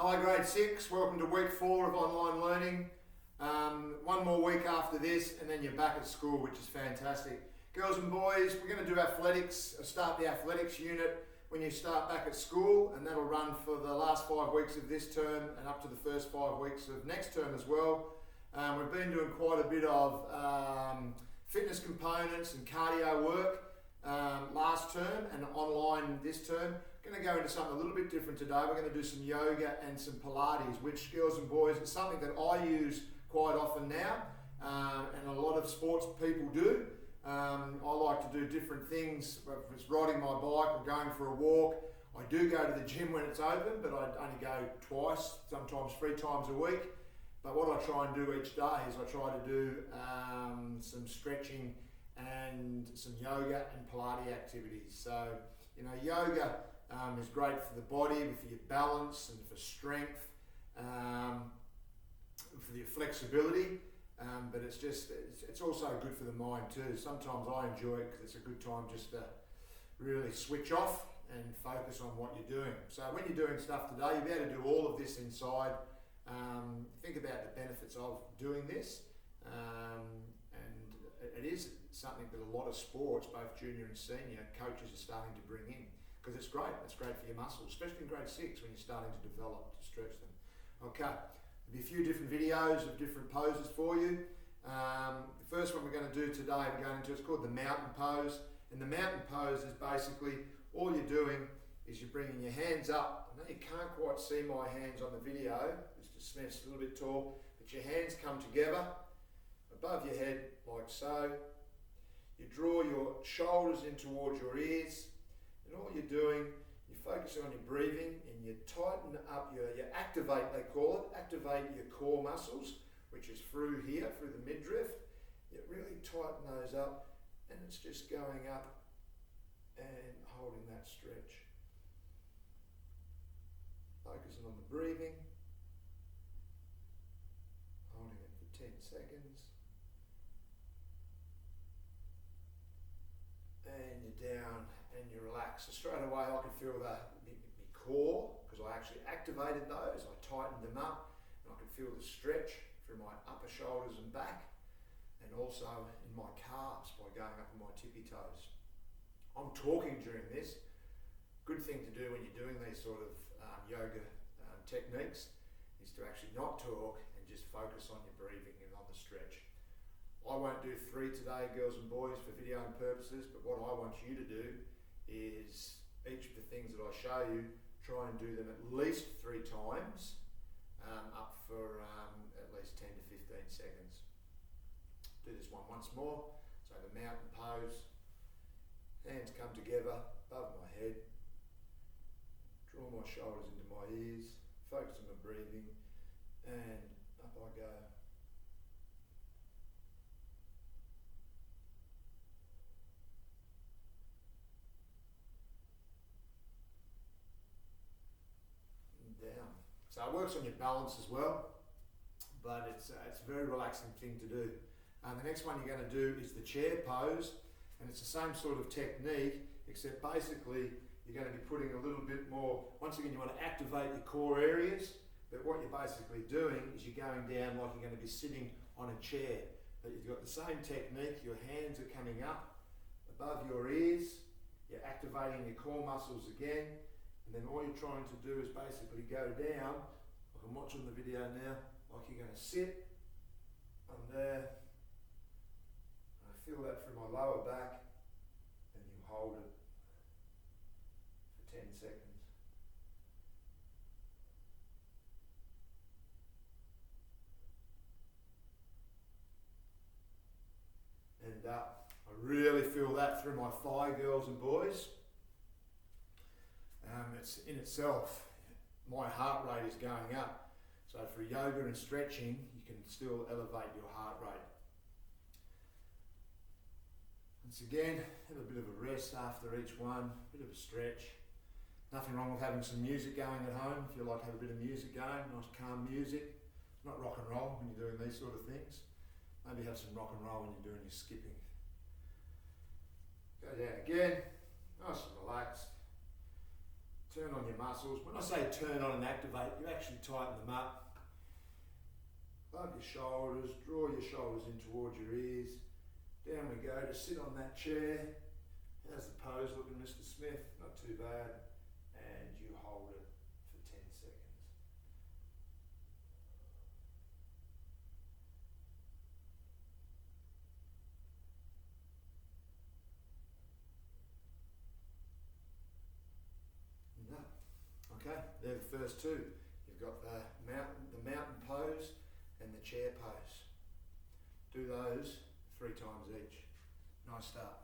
Hi grade 6, welcome to week 4 of online learning. One more week after this and then you're back at school, which is fantastic. Girls and boys, we're going to do athletics, start the athletics unit when you start back at school, and that'll run for the last 5 weeks of this term and up to the first 5 weeks of next term as well. We've been doing quite a bit of fitness components and cardio work last term and online this term. Going to go into something a little bit different today. We're going to do some yoga and some Pilates, which, girls and boys, is something that I use quite often now, and a lot of sports people do. I like to do different things, whether it's riding my bike or going for a walk. I do go to the gym when it's open, but I only go twice, sometimes 3 times a week. But what I try and do each day is I try to do some stretching and some yoga and Pilates activities. So, you know, yoga is great for the body, for your balance and for strength, for your flexibility, but it's also good for the mind too. Sometimes I enjoy it because it's a good time just to really switch off and focus on what you're doing. So when you're doing stuff today, you'll be able to do all of this inside. Think about the benefits of doing this, and it is something that a lot of sports, both junior and senior, coaches are starting to bring in. Because it's great for your muscles, especially in grade 6 when you're starting to develop, to stretch them. Okay, there'll be a few different videos of different poses for you. The first one we're going to do today, we're going into, it's called the mountain pose. And the mountain pose is basically, all you're doing is you're bringing your hands up. I know you can't quite see my hands on the video, it's just a little bit tall, but your hands come together above your head like so. You draw your shoulders in towards your ears. And all you're doing, you're focusing on your breathing and you tighten up you activate, they call it, activate your core muscles, which is through here, through the midriff. You really tighten those up and it's just going up and holding that stretch. Focusing on the breathing, holding it for 10 seconds. And you're down and you relax. So straight away I can feel my core, because I actually activated those, I tightened them up, and I can feel the stretch through my upper shoulders and back, and also in my calves by going up on my tippy toes. I'm talking during this. Good thing to do when you're doing these sort of yoga techniques is to actually not talk and just focus on your breathing and on the stretch. I won't do 3 today, girls and boys, for video purposes, but what I want you to do is each of the things that I show you, try and do them at least 3 times, up for at least 10 to 15 seconds. Do this one once more. So the mountain pose, hands come together above my head, draw my shoulders into my ears, focus on my breathing, and up I go. Down. So it works on your balance as well, but it's a very relaxing thing to do. The next one you're going to do is the chair pose, and it's the same sort of technique, except basically you're going to be putting a little bit more, once again you want to activate your core areas, but what you're basically doing is you're going down like you're going to be sitting on a chair. But you've got the same technique, your hands are coming up above your ears, you're activating your core muscles again. And then all you're trying to do is basically go down, like I'm watching the video now, like you're going to sit on there. I feel that through my lower back, and you hold it for 10 seconds. And I really feel that through my thigh, girls and boys. It's in itself, my heart rate is going up. So for yoga and stretching, you can still elevate your heart rate. Once again, have a bit of a rest after each one, a bit of a stretch. Nothing wrong with having some music going at home. If you like to have a bit of music going, nice calm music. Not rock and roll when you're doing these sort of things. Maybe have some rock and roll when you're doing your skipping. Go down again, nice and relaxed. turn on your muscles. When I say turn on and activate, you actually tighten them up. Plug your shoulders, draw your shoulders in towards your ears. Down we go to sit on that chair. How's the pose looking, Mr. Smith? Not too bad. And you hold it for 10 seconds. No. Okay, they're the first two. You've got the mountain pose and the chair pose. Do those 3 times each. Nice start.